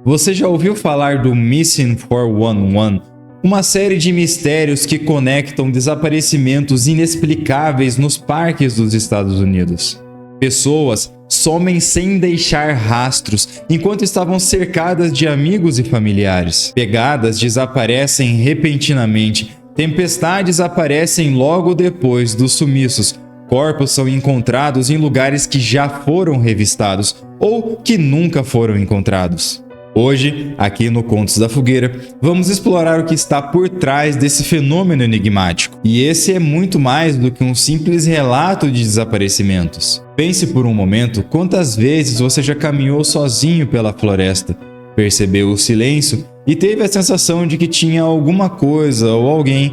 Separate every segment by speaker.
Speaker 1: Você já ouviu falar do Missing 411? Uma série de mistérios que conectam desaparecimentos inexplicáveis nos parques dos Estados Unidos. Pessoas somem sem deixar rastros enquanto estavam cercadas de amigos e familiares. Pegadas desaparecem repentinamente. Tempestades aparecem logo depois dos sumiços. Corpos são encontrados em lugares que já foram revistados ou que nunca foram encontrados. Hoje, aqui no Contos da Fogueira, vamos explorar o que está por trás desse fenômeno enigmático. E esse é muito mais do que um simples relato de desaparecimentos. Pense por um momento quantas vezes você já caminhou sozinho pela floresta, percebeu o silêncio e teve a sensação de que tinha alguma coisa ou alguém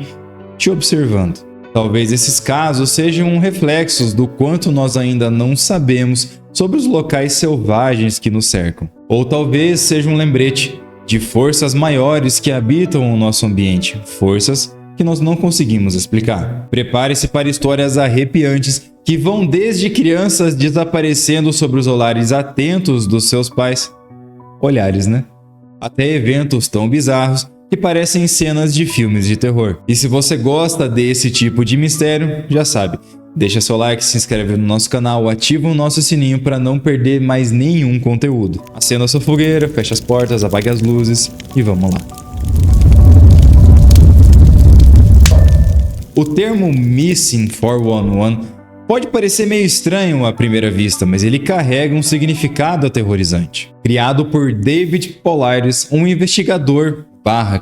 Speaker 1: te observando. Talvez esses casos sejam reflexos do quanto nós ainda não sabemos sobre os locais selvagens que nos cercam. Ou talvez seja um lembrete de forças maiores que habitam o nosso ambiente, forças que nós não conseguimos explicar. Prepare-se para histórias arrepiantes que vão desde crianças desaparecendo sobre os olhares atentos dos seus pais, olhares, né? Até eventos tão bizarros que parecem cenas de filmes de terror. E se você gosta desse tipo de mistério, já sabe, deixa seu like, se inscreve no nosso canal, ativa o nosso sininho para não perder mais nenhum conteúdo. Acenda a sua fogueira, feche as portas, apague as luzes e vamos lá. O termo Missing 411 pode parecer meio estranho à primeira vista, mas ele carrega um significado aterrorizante. Criado por David Polaris, um investigador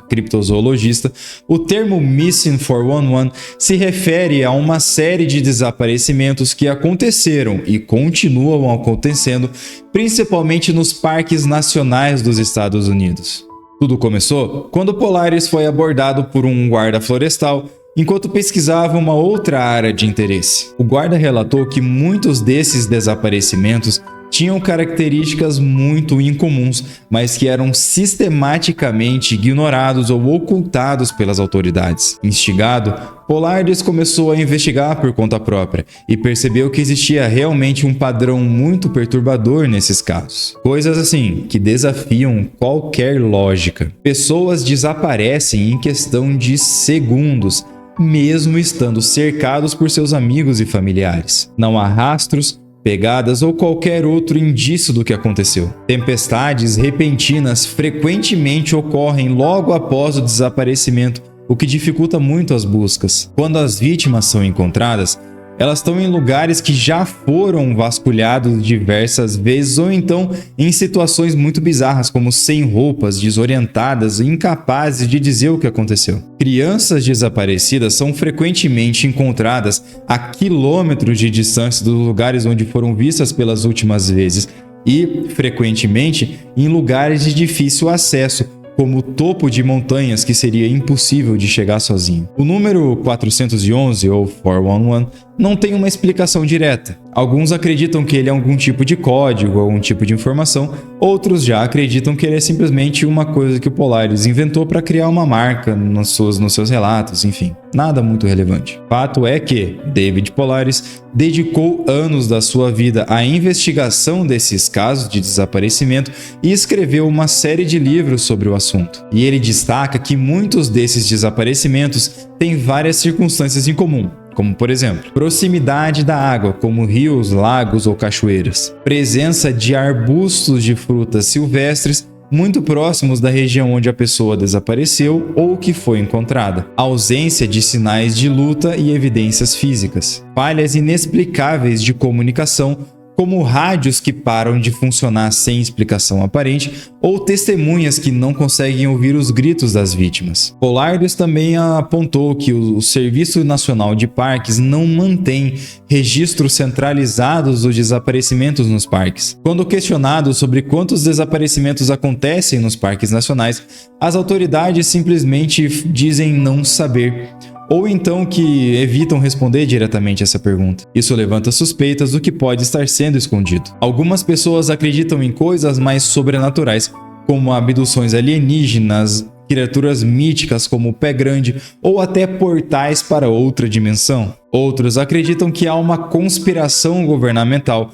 Speaker 1: criptozoologista, o termo Missing 411 se refere a uma série de desaparecimentos que aconteceram e continuam acontecendo, principalmente nos parques nacionais dos Estados Unidos. Tudo começou quando Polaris foi abordado por um guarda florestal enquanto pesquisava uma outra área de interesse. O guarda relatou que muitos desses desaparecimentos tinham características muito incomuns, mas que eram sistematicamente ignorados ou ocultados pelas autoridades. Instigado, Polaris começou a investigar por conta própria e percebeu que existia realmente um padrão muito perturbador nesses casos. Coisas assim que desafiam qualquer lógica. Pessoas desaparecem em questão de segundos, mesmo estando cercados por seus amigos e familiares. Não há rastros, pegadas ou qualquer outro indício do que aconteceu. Tempestades repentinas frequentemente ocorrem logo após o desaparecimento, o que dificulta muito as buscas. Quando as vítimas são encontradas, elas estão em lugares que já foram vasculhados diversas vezes ou então em situações muito bizarras, como sem roupas, desorientadas e incapazes de dizer o que aconteceu. Crianças desaparecidas são frequentemente encontradas a quilômetros de distância dos lugares onde foram vistas pelas últimas vezes e, frequentemente, em lugares de difícil acesso, como o topo de montanhas que seria impossível de chegar sozinho. O número 411 ou 411 não tem uma explicação direta. Alguns acreditam que ele é algum tipo de código ou um tipo de informação, outros já acreditam que ele é simplesmente uma coisa que o Polaris inventou para criar uma marca nos seus relatos, enfim, nada muito relevante. Fato é que David Polaris dedicou anos da sua vida à investigação desses casos de desaparecimento e escreveu uma série de livros sobre o assunto. E ele destaca que muitos desses desaparecimentos têm várias circunstâncias em comum, como por exemplo, proximidade da água, como rios, lagos ou cachoeiras, presença de arbustos de frutas silvestres muito próximos da região onde a pessoa desapareceu ou que foi encontrada, ausência de sinais de luta e evidências físicas, falhas inexplicáveis de comunicação, como rádios que param de funcionar sem explicação aparente ou testemunhas que não conseguem ouvir os gritos das vítimas. Polaris também apontou que o Serviço Nacional de Parques não mantém registros centralizados dos desaparecimentos nos parques. Quando questionado sobre quantos desaparecimentos acontecem nos parques nacionais, as autoridades simplesmente dizem não saber, ou então que evitam responder diretamente essa pergunta. Isso levanta suspeitas do que pode estar sendo escondido. Algumas pessoas acreditam em coisas mais sobrenaturais, como abduções alienígenas, criaturas míticas como o Pé Grande ou até portais para outra dimensão. Outros acreditam que há uma conspiração governamental,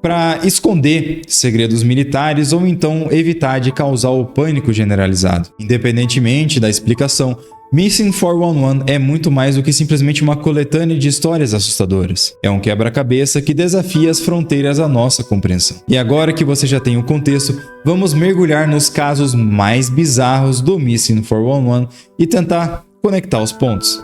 Speaker 1: para esconder segredos militares ou então evitar de causar o pânico generalizado. Independentemente da explicação, Missing 411 é muito mais do que simplesmente uma coletânea de histórias assustadoras. É um quebra-cabeça que desafia as fronteiras à nossa compreensão. E agora que você já tem o contexto, vamos mergulhar nos casos mais bizarros do Missing 411 e tentar conectar os pontos.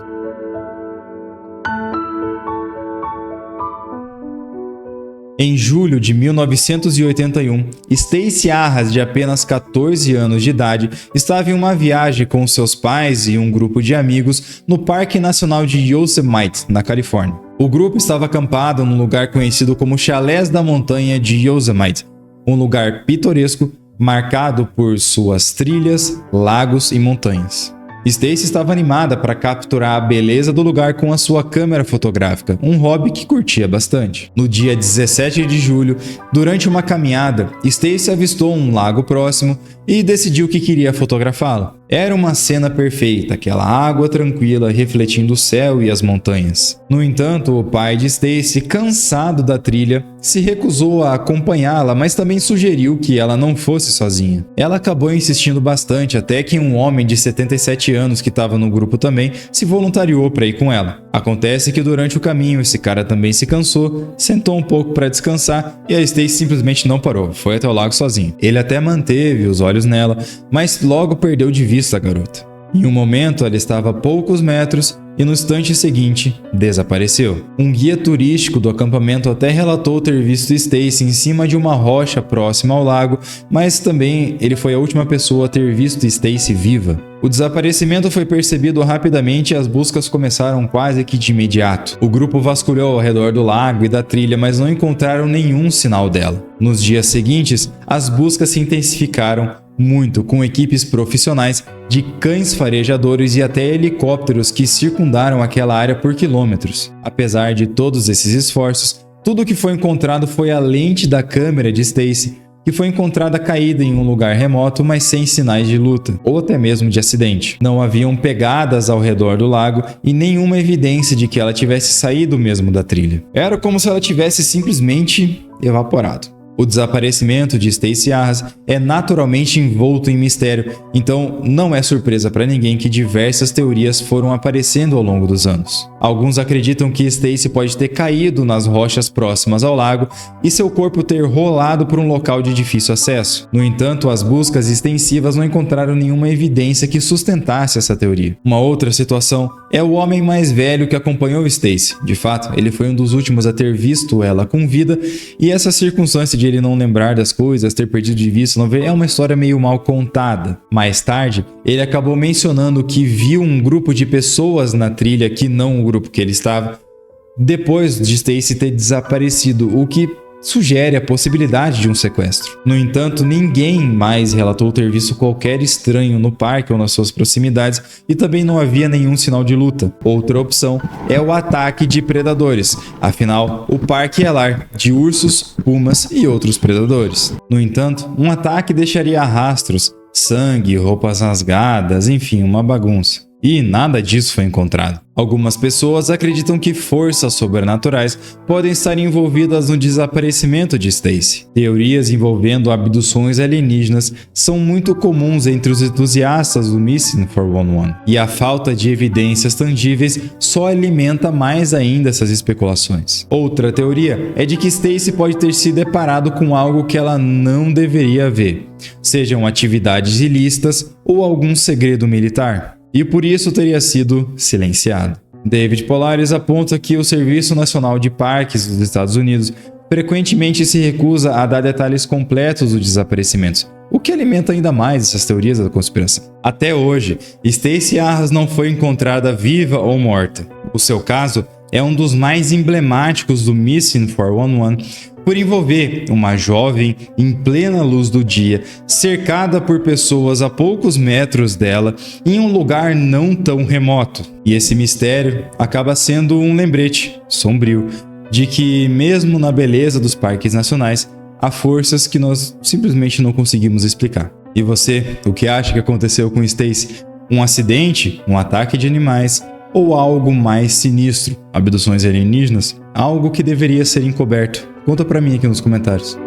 Speaker 1: Em julho de 1981, Stacey Arras, de apenas 14 anos de idade, estava em uma viagem com seus pais e um grupo de amigos no Parque Nacional de Yosemite, na Califórnia. O grupo estava acampado num lugar conhecido como Chalés da Montanha de Yosemite, um lugar pitoresco marcado por suas trilhas, lagos e montanhas. Stacey estava animada para capturar a beleza do lugar com a sua câmera fotográfica, um hobby que curtia bastante. No dia 17 de julho, durante uma caminhada, Stacey avistou um lago próximo e decidiu que queria fotografá-lo. Era uma cena perfeita, aquela água tranquila refletindo o céu e as montanhas. No entanto, o pai de Stacey, cansado da trilha, se recusou a acompanhá-la, mas também sugeriu que ela não fosse sozinha. Ela acabou insistindo bastante até que um homem de 77 anos que estava no grupo também se voluntariou para ir com ela. Acontece que durante o caminho esse cara também se cansou, sentou um pouco para descansar e a Stacey simplesmente não parou, foi até o lago sozinho. Ele até manteve os olhos nela, mas logo perdeu de vista a garota. Em um momento ela estava a poucos metros e no instante seguinte desapareceu. Um guia turístico do acampamento até relatou ter visto Stacey em cima de uma rocha próxima ao lago, mas também ele foi a última pessoa a ter visto Stacey viva. O desaparecimento foi percebido rapidamente e as buscas começaram quase que de imediato. O grupo vasculhou ao redor do lago e da trilha, mas não encontraram nenhum sinal dela. Nos dias seguintes, as buscas se intensificaram muito, com equipes profissionais de cães farejadores e até helicópteros que circundaram aquela área por quilômetros. Apesar de todos esses esforços, tudo o que foi encontrado foi a lente da câmera de Stacey, que foi encontrada caída em um lugar remoto, mas sem sinais de luta, ou até mesmo de acidente. Não haviam pegadas ao redor do lago e nenhuma evidência de que ela tivesse saído mesmo da trilha. Era como se ela tivesse simplesmente evaporado. O desaparecimento de Stacey Arras é naturalmente envolto em mistério, então não é surpresa para ninguém que diversas teorias foram aparecendo ao longo dos anos. Alguns acreditam que Stacey pode ter caído nas rochas próximas ao lago e seu corpo ter rolado por um local de difícil acesso. No entanto, as buscas extensivas não encontraram nenhuma evidência que sustentasse essa teoria. Uma outra situação é o homem mais velho que acompanhou Stacey. De fato, ele foi um dos últimos a ter visto ela com vida, e essa circunstância de ele não lembrar das coisas, ter perdido de vista, não ver, é uma história meio mal contada. Mais tarde, ele acabou mencionando que viu um grupo de pessoas na trilha que não o grupo que ele estava, depois de Stacey ter desaparecido, o que sugere a possibilidade de um sequestro. No entanto, ninguém mais relatou ter visto qualquer estranho no parque ou nas suas proximidades e também não havia nenhum sinal de luta. Outra opção é o ataque de predadores, afinal, o parque é lar de ursos, pumas e outros predadores. No entanto, um ataque deixaria rastros, sangue, roupas rasgadas, enfim, uma bagunça. E nada disso foi encontrado. Algumas pessoas acreditam que forças sobrenaturais podem estar envolvidas no desaparecimento de Stacey. Teorias envolvendo abduções alienígenas são muito comuns entre os entusiastas do Missing 411, e a falta de evidências tangíveis só alimenta mais ainda essas especulações. Outra teoria é de que Stacey pode ter se deparado com algo que ela não deveria ver, sejam atividades ilícitas ou algum segredo militar, e por isso teria sido silenciado. David Polaris aponta que o Serviço Nacional de Parques dos Estados Unidos frequentemente se recusa a dar detalhes completos dos desaparecimentos, o que alimenta ainda mais essas teorias da conspiração. Até hoje, Stacey Arras não foi encontrada viva ou morta. O seu caso é um dos mais emblemáticos do Missing 411, por envolver uma jovem em plena luz do dia, cercada por pessoas a poucos metros dela, em um lugar não tão remoto. E esse mistério acaba sendo um lembrete sombrio de que, mesmo na beleza dos parques nacionais, há forças que nós simplesmente não conseguimos explicar. E você, o que acha que aconteceu com Stacey? Um acidente? Um ataque de animais? Ou algo mais sinistro? Abduções alienígenas? Algo que deveria ser encoberto? Conta pra mim aqui nos comentários.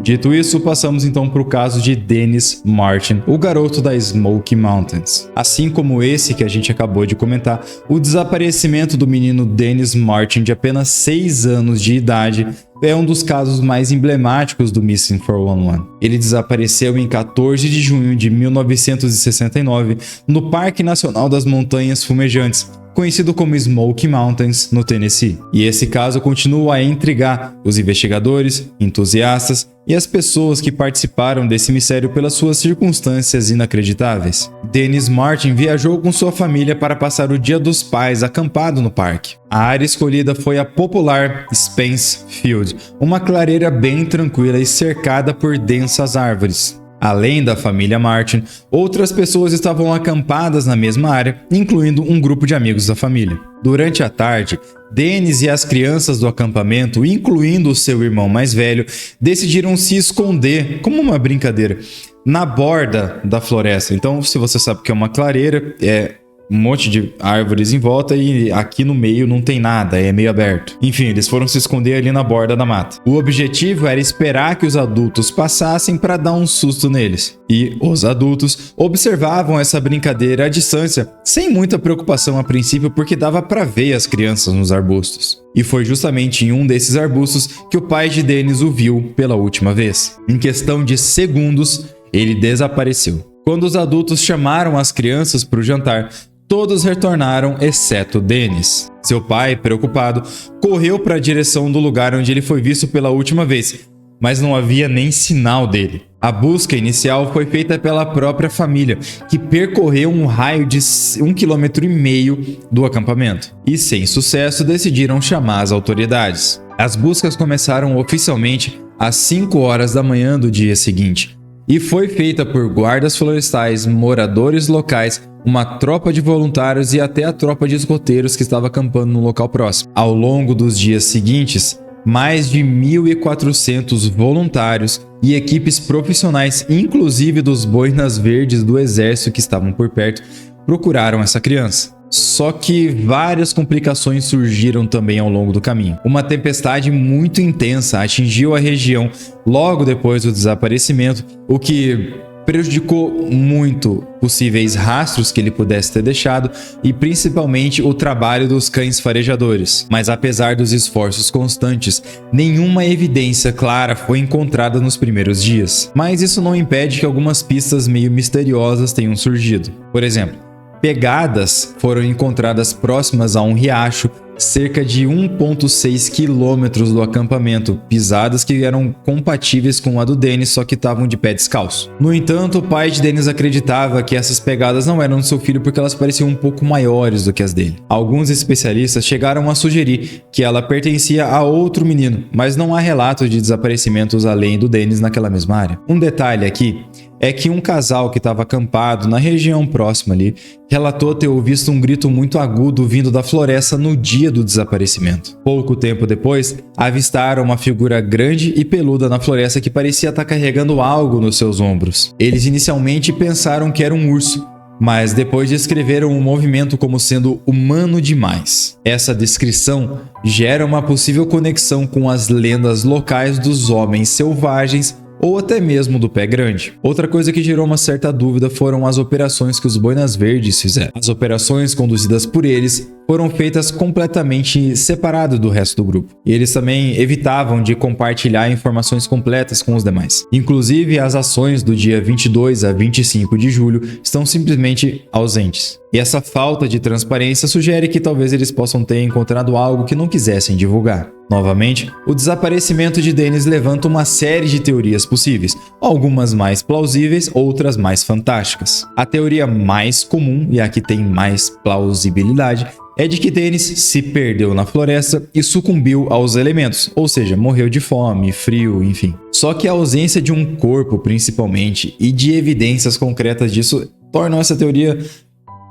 Speaker 1: Dito isso, passamos então para o caso de Dennis Martin, o garoto da Smoky Mountains. Assim como esse que a gente acabou de comentar, o desaparecimento do menino Dennis Martin, de apenas 6 anos de idade, é um dos casos mais emblemáticos do Missing 411. Ele desapareceu em 14 de junho de 1969 no Parque Nacional das Montanhas Fumejantes, conhecido como Smoky Mountains, no Tennessee. E esse caso continua a intrigar os investigadores, entusiastas e as pessoas que participaram desse mistério pelas suas circunstâncias inacreditáveis. Dennis Martin viajou com sua família para passar o Dia dos Pais acampado no parque. A área escolhida foi a popular Spence Field, uma clareira bem tranquila e cercada por densas árvores. Além da família Martin, outras pessoas estavam acampadas na mesma área, incluindo um grupo de amigos da família. Durante a tarde, Dennis e as crianças do acampamento, incluindo o seu irmão mais velho, decidiram se esconder, como uma brincadeira, na borda da floresta. Então, se você sabe que é uma clareira, é um monte de árvores em volta e aqui no meio não tem nada, é meio aberto. Enfim, eles foram se esconder ali na borda da mata. O objetivo era esperar que os adultos passassem para dar um susto neles. E os adultos observavam essa brincadeira à distância, sem muita preocupação a princípio, porque dava para ver as crianças nos arbustos. E foi justamente em um desses arbustos que o pai de Dennis o viu pela última vez. Em questão de segundos, ele desapareceu. Quando os adultos chamaram as crianças para o jantar, todos retornaram, exceto Dennis. Seu pai, preocupado, correu para a direção do lugar onde ele foi visto pela última vez, mas não havia nem sinal dele. A busca inicial foi feita pela própria família, que percorreu um raio de 1,5 km do acampamento. E, sem sucesso, decidiram chamar as autoridades. As buscas começaram oficialmente às 5 horas da manhã do dia seguinte, e foi feita por guardas florestais, moradores locais, uma tropa de voluntários e até a tropa de escoteiros que estava acampando no local próximo. Ao longo dos dias seguintes, mais de 1.400 voluntários e equipes profissionais, inclusive dos boinas verdes do exército que estavam por perto, procuraram essa criança. Só que várias complicações surgiram também ao longo do caminho. Uma tempestade muito intensa atingiu a região logo depois do desaparecimento, o que prejudicou muito possíveis rastros que ele pudesse ter deixado e principalmente o trabalho dos cães farejadores. Mas apesar dos esforços constantes, nenhuma evidência clara foi encontrada nos primeiros dias. Mas isso não impede que algumas pistas meio misteriosas tenham surgido. Por exemplo, pegadas foram encontradas próximas a um riacho, cerca de 1,6 quilômetros do acampamento, pisadas que eram compatíveis com a do Dennis, só que estavam de pé descalço. No entanto, o pai de Dennis acreditava que essas pegadas não eram do seu filho porque elas pareciam um pouco maiores do que as dele. Alguns especialistas chegaram a sugerir que ela pertencia a outro menino, mas não há relatos de desaparecimentos além do Dennis naquela mesma área. Um detalhe aqui é que um casal que estava acampado na região próxima ali relatou ter ouvido um grito muito agudo vindo da floresta no dia do desaparecimento. Pouco tempo depois, avistaram uma figura grande e peluda na floresta que parecia estar carregando algo nos seus ombros. Eles inicialmente pensaram que era um urso, mas depois descreveram o movimento como sendo humano demais. Essa descrição gera uma possível conexão com as lendas locais dos homens selvagens ou até mesmo do pé grande. Outra coisa que gerou uma certa dúvida foram as operações que os boinas verdes fizeram. As operações conduzidas por eles foram feitas completamente separadas do resto do grupo. E eles também evitavam de compartilhar informações completas com os demais. Inclusive, as ações do dia 22 a 25 de julho estão simplesmente ausentes. E essa falta de transparência sugere que talvez eles possam ter encontrado algo que não quisessem divulgar. Novamente, o desaparecimento de Dennis levanta uma série de teorias possíveis, algumas mais plausíveis, outras mais fantásticas. A teoria mais comum, e a que tem mais plausibilidade, é de que Dennis se perdeu na floresta e sucumbiu aos elementos, ou seja, morreu de fome, frio, enfim. Só que a ausência de um corpo, principalmente, e de evidências concretas disso tornam essa teoria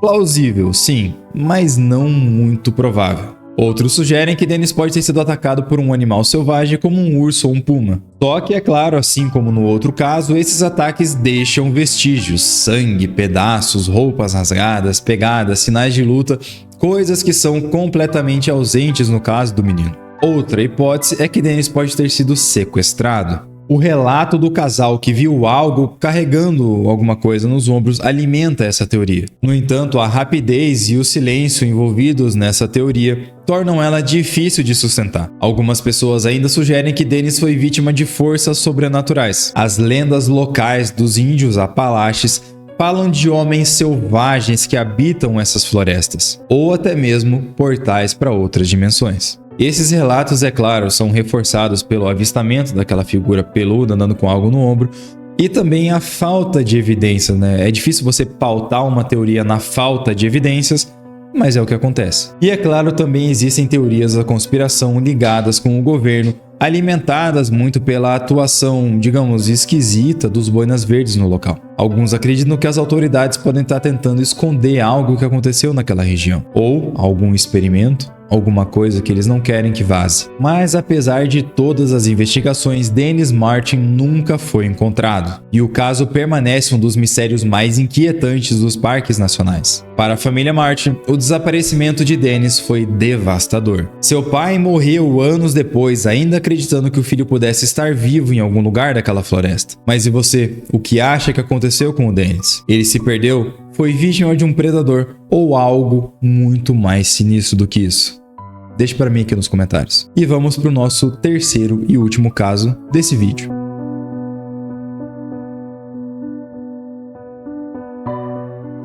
Speaker 1: plausível, sim, mas não muito provável. Outros sugerem que Dennis pode ter sido atacado por um animal selvagem como um urso ou um puma. Só que, é claro, assim como no outro caso, esses ataques deixam vestígios, sangue, pedaços, roupas rasgadas, pegadas, sinais de luta coisas que são completamente ausentes no caso do menino. Outra hipótese é que Dennis pode ter sido sequestrado. O relato do casal que viu algo carregando alguma coisa nos ombros alimenta essa teoria. No entanto, a rapidez e o silêncio envolvidos nessa teoria tornam ela difícil de sustentar. Algumas pessoas ainda sugerem que Dennis foi vítima de forças sobrenaturais. As lendas locais dos índios Apalaches falam de homens selvagens que habitam essas florestas, ou até mesmo portais para outras dimensões. Esses relatos, é claro, são reforçados pelo avistamento daquela figura peluda andando com algo no ombro e também a falta de evidências, né? É difícil você pautar uma teoria na falta de evidências, mas é o que acontece. E é claro, também existem teorias da conspiração ligadas com o governo, alimentadas muito pela atuação, digamos, esquisita dos boinas verdes no local. Alguns acreditam que as autoridades podem estar tentando esconder algo que aconteceu naquela região, ou algum experimento, alguma coisa que eles não querem que vaze. Mas apesar de todas as investigações, Dennis Martin nunca foi encontrado, e o caso permanece um dos mistérios mais inquietantes dos parques nacionais. Para a família Martin, o desaparecimento de Dennis foi devastador. Seu pai morreu anos depois, ainda acreditando que o filho pudesse estar vivo em algum lugar daquela floresta. Mas e você? O que acha que aconteceu com o Dennis? Ele se perdeu? Foi vítima de um predador ou algo muito mais sinistro do que isso? Deixe para mim aqui nos comentários. E vamos para o nosso terceiro e último caso desse vídeo.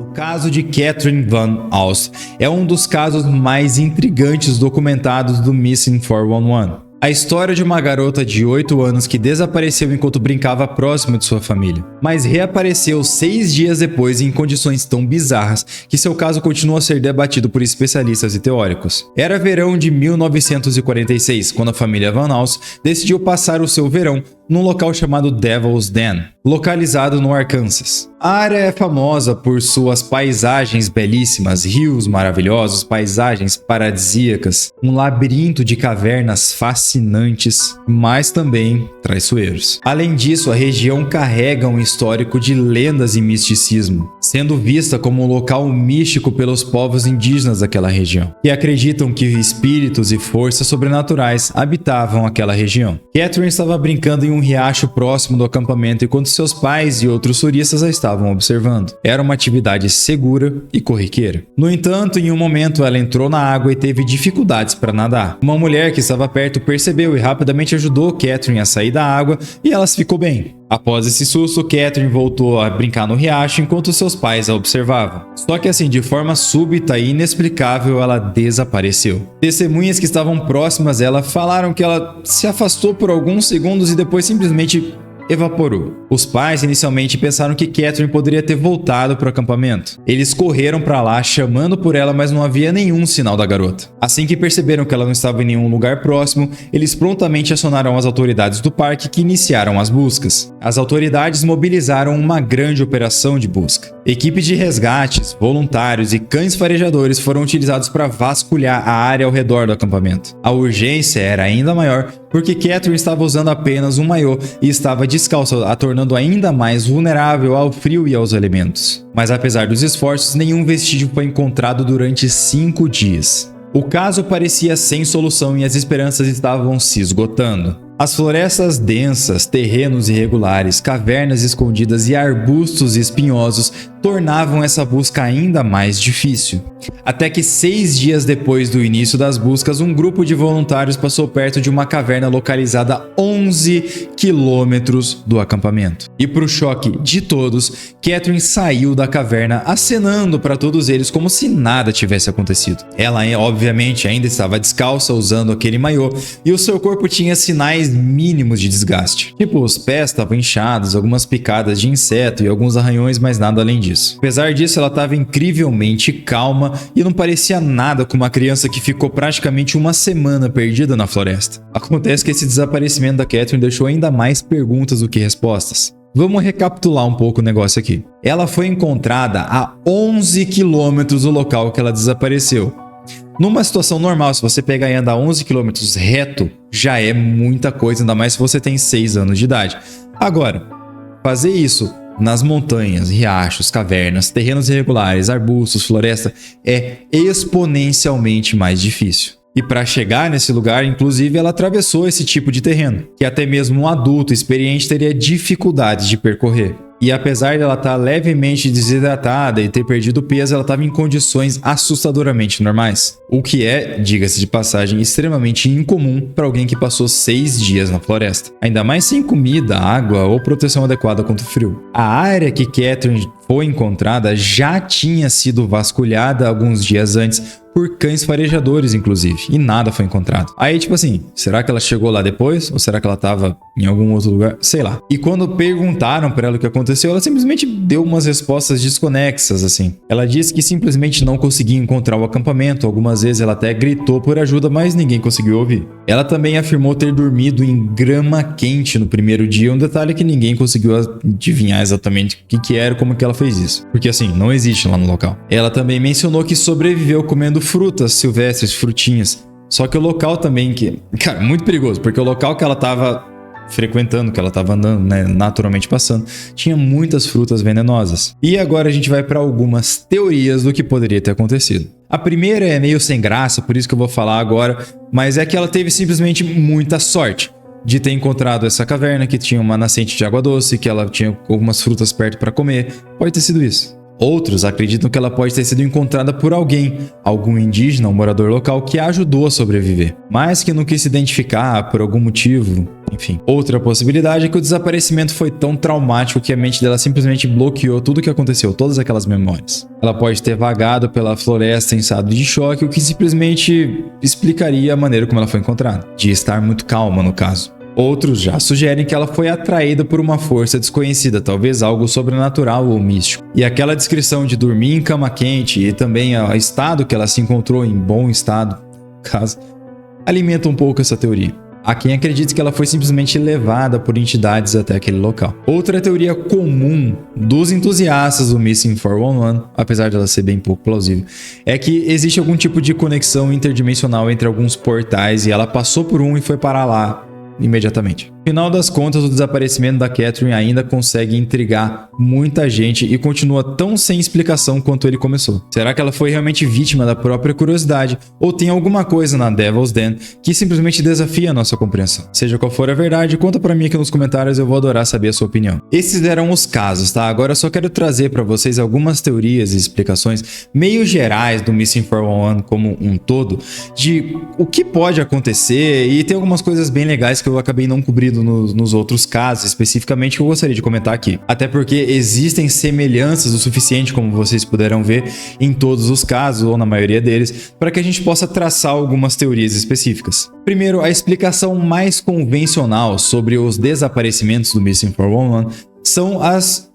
Speaker 1: O caso de Catherine Van Alst é um dos casos mais intrigantes documentados do Missing 411. A história de uma garota de 8 anos que desapareceu enquanto brincava próximo de sua família, mas reapareceu 6 dias depois em condições tão bizarras que seu caso continua a ser debatido por especialistas e teóricos. Era verão de 1946, quando a família Van Alst decidiu passar o seu verão num local chamado Devil's Den, localizado no Arkansas. A área é famosa por suas paisagens belíssimas, rios maravilhosos, paisagens paradisíacas, um labirinto de cavernas fascinantes, mas também traiçoeiros. Além disso, a região carrega um histórico de lendas e misticismo, sendo vista como um local místico pelos povos indígenas daquela região, que acreditam que espíritos e forças sobrenaturais habitavam aquela região. Catherine estava brincando em um riacho próximo do acampamento enquanto seus pais e outros turistas a estavam observando. Era uma atividade segura e corriqueira. No entanto, em um momento ela entrou na água e teve dificuldades para nadar. Uma mulher que estava perto percebeu e rapidamente ajudou Catherine a sair da água e ela ficou bem. Após esse susto, Catherine voltou a brincar no riacho enquanto seus pais a observavam. Só que assim, de forma súbita e inexplicável, ela desapareceu. Testemunhas que estavam próximas dela falaram que ela se afastou por alguns segundos e depois simplesmente evaporou. Os pais inicialmente pensaram que Catherine poderia ter voltado para o acampamento. Eles correram para lá chamando por ela, mas não havia nenhum sinal da garota. Assim que perceberam que ela não estava em nenhum lugar próximo, eles prontamente acionaram as autoridades do parque que iniciaram as buscas. As autoridades mobilizaram uma grande operação de busca. Equipes de resgates, voluntários e cães farejadores foram utilizados para vasculhar a área ao redor do acampamento. A urgência era ainda maior porque Catherine estava usando apenas um maiô e estava descalça, a tornando ainda mais vulnerável ao frio e aos elementos. Mas apesar dos esforços, nenhum vestígio foi encontrado durante 5 dias. O caso parecia sem solução e as esperanças estavam se esgotando. As florestas densas, terrenos irregulares, cavernas escondidas e arbustos espinhosos tornavam essa busca ainda mais difícil. Até que 6 dias depois do início das buscas, um grupo de voluntários passou perto de uma caverna localizada a 11 quilômetros do acampamento. E para o choque de todos, Catherine saiu da caverna acenando para todos eles como se nada tivesse acontecido. Ela, obviamente, ainda estava descalça usando aquele maiô e o seu corpo tinha sinais mínimos de desgaste. Tipo, os pés estavam inchados, algumas picadas de inseto e alguns arranhões, mas nada além disso. Apesar disso, ela estava incrivelmente calma e não parecia nada com uma criança que ficou praticamente uma semana perdida na floresta. Acontece que esse desaparecimento da Catherine deixou ainda mais perguntas do que respostas. Vamos recapitular um pouco o negócio aqui. Ela foi encontrada a 11 quilômetros do local que ela desapareceu. Numa situação normal, se você pegar e andar 11 km reto, já é muita coisa, ainda mais se você tem 6 anos de idade. Agora, fazer isso nas montanhas, riachos, cavernas, terrenos irregulares, arbustos, floresta, é exponencialmente mais difícil. E para chegar nesse lugar, inclusive, ela atravessou esse tipo de terreno, que até mesmo um adulto experiente teria dificuldade de percorrer. E apesar dela estar levemente desidratada e ter perdido peso, ela estava em condições assustadoramente normais. O que é, diga-se de passagem, extremamente incomum para alguém que passou 6 dias na floresta. Ainda mais sem comida, água ou proteção adequada contra o frio. A área que Catherine foi encontrada já tinha sido vasculhada alguns dias antes por cães farejadores, inclusive, e nada foi encontrado. Aí, tipo assim, será que ela chegou lá depois? Ou será que ela estava em algum outro lugar? Sei lá. E quando perguntaram para ela o que aconteceu, ela simplesmente deu umas respostas desconexas, assim. Ela disse que simplesmente não conseguia encontrar o acampamento, algumas vezes ela até gritou por ajuda, mas ninguém conseguiu ouvir. Ela também afirmou ter dormido em grama quente no primeiro dia, um detalhe que ninguém conseguiu adivinhar exatamente o que era, como que ela fez isso. Porque assim, não existe lá no local. Ela também mencionou que sobreviveu comendo frutas silvestres, frutinhas. Só que o local também cara, muito perigoso, porque o local que ela tava frequentando, que ela tava andando, né, naturalmente passando, tinha muitas frutas venenosas. E agora a gente vai para algumas teorias do que poderia ter acontecido. A primeira é meio sem graça, por isso que eu vou falar agora, mas é que ela teve simplesmente muita sorte de ter encontrado essa caverna que tinha uma nascente de água doce, que ela tinha algumas frutas perto para comer. Pode ter sido isso. Outros acreditam que ela pode ter sido encontrada por alguém, algum indígena ou morador local que a ajudou a sobreviver, mas que não quis se identificar por algum motivo, enfim. Outra possibilidade é que o desaparecimento foi tão traumático que a mente dela simplesmente bloqueou tudo o que aconteceu, todas aquelas memórias. Ela pode ter vagado pela floresta em estado de choque, o que simplesmente explicaria a maneira como ela foi encontrada, de estar muito calma no caso. Outros já sugerem que ela foi atraída por uma força desconhecida, talvez algo sobrenatural ou místico. E aquela descrição de dormir em cama quente e também o estado que ela se encontrou em bom estado, caso, alimenta um pouco essa teoria. Há quem acredite que ela foi simplesmente levada por entidades até aquele local. Outra teoria comum dos entusiastas do Missing 411, apesar de ela ser bem pouco plausível, é que existe algum tipo de conexão interdimensional entre alguns portais e ela passou por um e foi parar lá imediatamente. No final das contas, o desaparecimento da Catherine ainda consegue intrigar muita gente e continua tão sem explicação quanto ele começou. Será que ela foi realmente vítima da própria curiosidade ou tem alguma coisa na Devil's Den que simplesmente desafia a nossa compreensão? Seja qual for a verdade, conta pra mim aqui nos comentários, eu vou adorar saber a sua opinião. Esses eram os casos, tá? Agora eu só quero trazer pra vocês algumas teorias e explicações meio gerais do Missing 411 como um todo, de o que pode acontecer, e tem algumas coisas bem legais que eu acabei não cobrindo nos outros casos, especificamente, que eu gostaria de comentar aqui. Até porque existem semelhanças o suficiente, como vocês puderam ver, em todos os casos, ou na maioria deles, para que a gente possa traçar algumas teorias específicas. Primeiro, a explicação mais convencional sobre os desaparecimentos do Missing 411 são as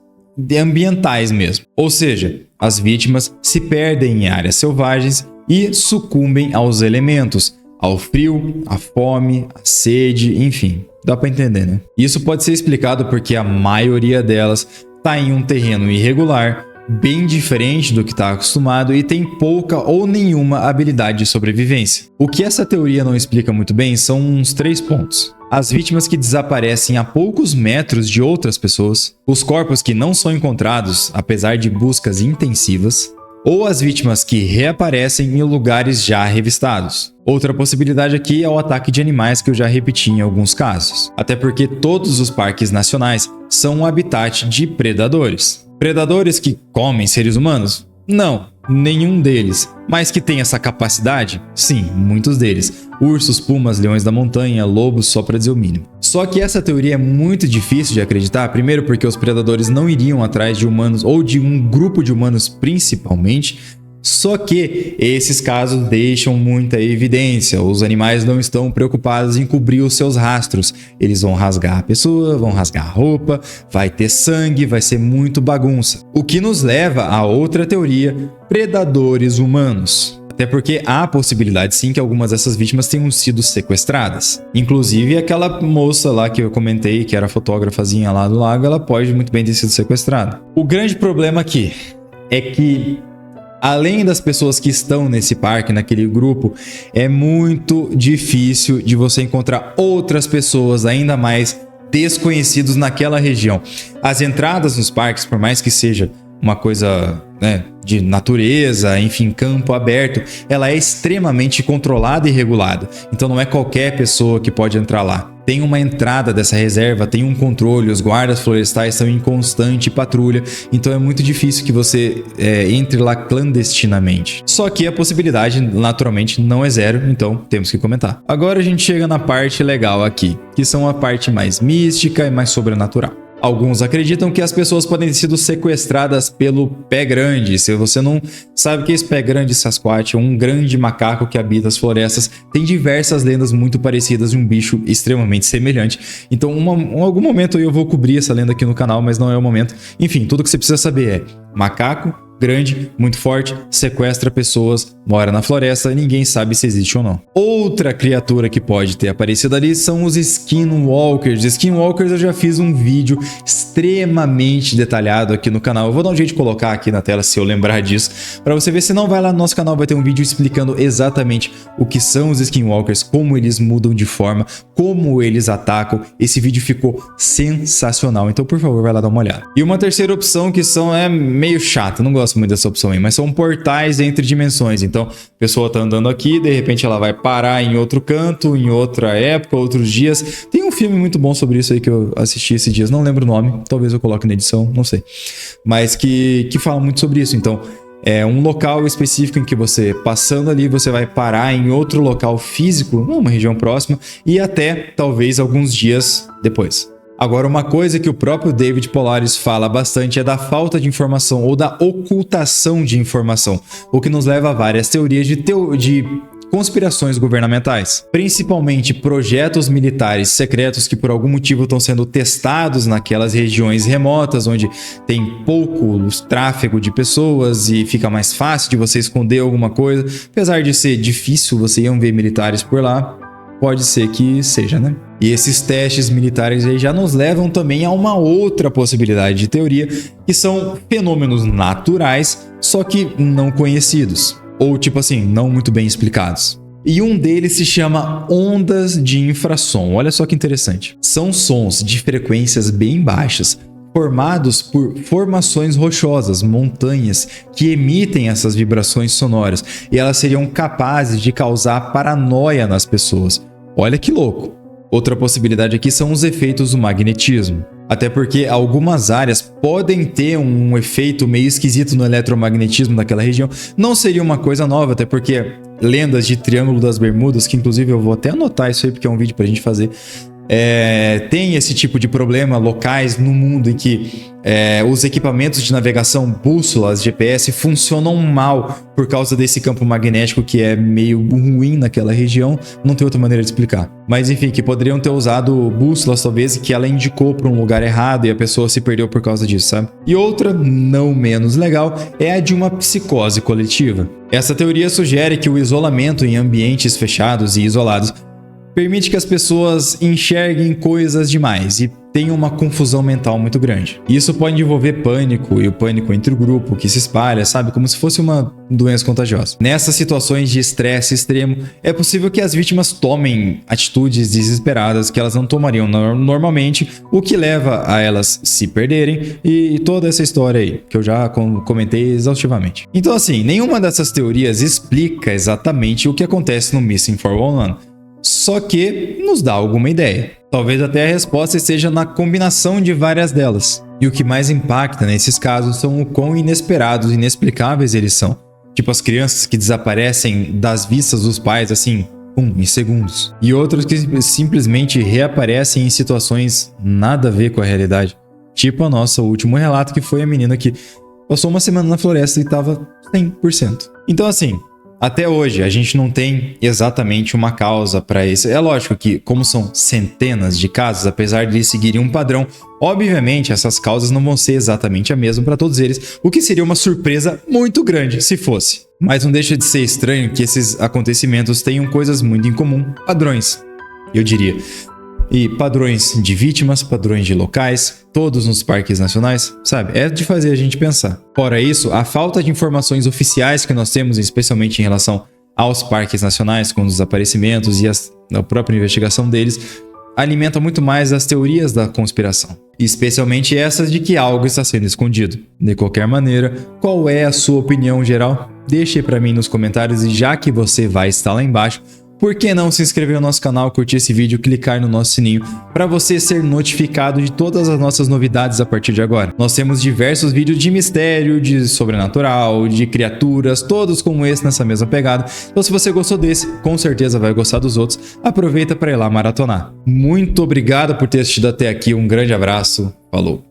Speaker 1: ambientais mesmo. Ou seja, as vítimas se perdem em áreas selvagens e sucumbem aos elementos, ao frio, à fome, à sede, enfim. Dá pra entender, né? Isso pode ser explicado porque a maioria delas tá em um terreno irregular, bem diferente do que está acostumado e tem pouca ou nenhuma habilidade de sobrevivência. O que essa teoria não explica muito bem são uns 3 pontos. As vítimas que desaparecem a poucos metros de outras pessoas, os corpos que não são encontrados apesar de buscas intensivas, ou as vítimas que reaparecem em lugares já revistados. Outra possibilidade aqui é o ataque de animais que eu já repeti em alguns casos. Até porque todos os parques nacionais são um habitat de predadores. Predadores que comem seres humanos? Não, nenhum deles. Mas que tem essa capacidade? Sim, muitos deles. Ursos, pumas, leões da montanha, lobos, só para dizer o mínimo. Só que essa teoria é muito difícil de acreditar, primeiro porque os predadores não iriam atrás de humanos ou de um grupo de humanos principalmente, só que esses casos deixam muita evidência, os animais não estão preocupados em cobrir os seus rastros, eles vão rasgar a pessoa, vão rasgar a roupa, vai ter sangue, vai ser muito bagunça. O que nos leva a outra teoria, predadores humanos. Até porque há a possibilidade sim que algumas dessas vítimas tenham sido sequestradas. Inclusive aquela moça lá que eu comentei, que era a fotógrafazinha lá do lago, ela pode muito bem ter sido sequestrada. O grande problema aqui é que, além das pessoas que estão nesse parque, naquele grupo, é muito difícil de você encontrar outras pessoas ainda mais desconhecidos naquela região. As entradas nos parques, por mais que seja uma coisa, né, de natureza, enfim, campo aberto, ela é extremamente controlada e regulada. Então não é qualquer pessoa que pode entrar lá. Tem uma entrada dessa reserva, tem um controle, os guardas florestais estão em constante patrulha, então é muito difícil que você entre lá clandestinamente. Só que a possibilidade, naturalmente, não é zero, então temos que comentar. Agora a gente chega na parte legal aqui, que são a parte mais mística e mais sobrenatural. Alguns acreditam que as pessoas podem ter sido sequestradas pelo Pé Grande. Se você não sabe o que é esse Pé Grande Sasquatch, é um grande macaco que habita as florestas. Tem diversas lendas muito parecidas de um bicho extremamente semelhante. Então, em algum momento eu vou cobrir essa lenda aqui no canal, mas não é o momento. Enfim, tudo que você precisa saber é macaco grande, muito forte, sequestra pessoas, mora na floresta e ninguém sabe se existe ou não. Outra criatura que pode ter aparecido ali são os Skinwalkers. Skinwalkers eu já fiz um vídeo extremamente detalhado aqui no canal. Eu vou dar um jeito de colocar aqui na tela se eu lembrar disso, para você ver. Se não, vai lá no nosso canal, vai ter um vídeo explicando exatamente o que são os Skinwalkers, como eles mudam de forma, como eles atacam. Esse vídeo ficou sensacional, então por favor vai lá dar uma olhada. E uma terceira opção que é meio chata, não gosto muito dessa opção aí, mas são portais entre dimensões. Então, a pessoa tá andando aqui, de repente ela vai parar em outro canto, em outra época, outros dias. Tem um filme muito bom sobre isso aí que eu assisti esses dias, não lembro o nome, talvez eu coloque na edição, não sei. Mas que fala muito sobre isso. Então, é um local específico em que você, passando ali, você vai parar em outro local físico, numa região próxima, e até, talvez, alguns dias depois. Agora, uma coisa que o próprio David Polaris fala bastante é da falta de informação ou da ocultação de informação, o que nos leva a várias teorias de conspirações governamentais, principalmente projetos militares secretos que por algum motivo estão sendo testados naquelas regiões remotas onde tem pouco tráfego de pessoas e fica mais fácil de você esconder alguma coisa. Apesar de ser difícil você ir ver militares por lá, pode ser que seja, né? E esses testes militares aí já nos levam também a uma outra possibilidade de teoria, que são fenômenos naturais, só que não conhecidos, ou tipo assim, não muito bem explicados. E um deles se chama ondas de infrassom. Olha só que interessante. São sons de frequências bem baixas, formados por formações rochosas, montanhas, que emitem essas vibrações sonoras, e elas seriam capazes de causar paranoia nas pessoas. Olha que louco! Outra possibilidade aqui são os efeitos do magnetismo. Até porque algumas áreas podem ter um efeito meio esquisito no eletromagnetismo daquela região. Não seria uma coisa nova, até porque lendas de Triângulo das Bermudas, que inclusive eu vou até anotar isso aí porque é um vídeo pra gente fazer, tem esse tipo de problema locais no mundo em que os equipamentos de navegação, bússolas, GPS, funcionam mal por causa desse campo magnético que é meio ruim naquela região. Não tem outra maneira de explicar. Mas enfim, que poderiam ter usado bússolas talvez que ela indicou para um lugar errado e a pessoa se perdeu por causa disso, sabe? E outra, não menos legal, é a de uma psicose coletiva. Essa teoria sugere que o isolamento em ambientes fechados e isolados permite que as pessoas enxerguem coisas demais e tenham uma confusão mental muito grande. Isso pode envolver pânico, e o pânico entre o grupo que se espalha, sabe? Como se fosse uma doença contagiosa. Nessas situações de estresse extremo, é possível que as vítimas tomem atitudes desesperadas que elas não tomariam normalmente, o que leva a elas se perderem e toda essa história aí, que eu já comentei exaustivamente. Então assim, nenhuma dessas teorias explica exatamente o que acontece no Missing 411. Só que nos dá alguma ideia. Talvez até a resposta esteja na combinação de várias delas. E o que mais impacta nesses casos são o quão inesperados e inexplicáveis eles são. Tipo as crianças que desaparecem das vistas dos pais assim, em segundos. E outros que simplesmente reaparecem em situações nada a ver com a realidade. Tipo o nosso último relato, que foi a menina que passou uma semana na floresta e estava 100%. Então assim, até hoje, a gente não tem exatamente uma causa para isso. É lógico que, como são centenas de casos, apesar de eles seguirem um padrão, obviamente essas causas não vão ser exatamente a mesma para todos eles, o que seria uma surpresa muito grande se fosse. Mas não deixa de ser estranho que esses acontecimentos tenham coisas muito em comum, padrões, eu diria. E padrões de vítimas, padrões de locais, todos nos parques nacionais, sabe? É de fazer a gente pensar. Fora isso, a falta de informações oficiais que nós temos, especialmente em relação aos parques nacionais, com os desaparecimentos e a própria investigação deles, alimenta muito mais as teorias da conspiração, especialmente essas de que algo está sendo escondido. De qualquer maneira, qual é a sua opinião geral? Deixe para mim nos comentários e já que você vai estar lá embaixo, por que não se inscrever no nosso canal, curtir esse vídeo, clicar no nosso sininho para você ser notificado de todas as nossas novidades a partir de agora. Nós temos diversos vídeos de mistério, de sobrenatural, de criaturas, todos como esse nessa mesma pegada. Então se você gostou desse, com certeza vai gostar dos outros. Aproveita para ir lá maratonar. Muito obrigado por ter assistido até aqui, um grande abraço, falou!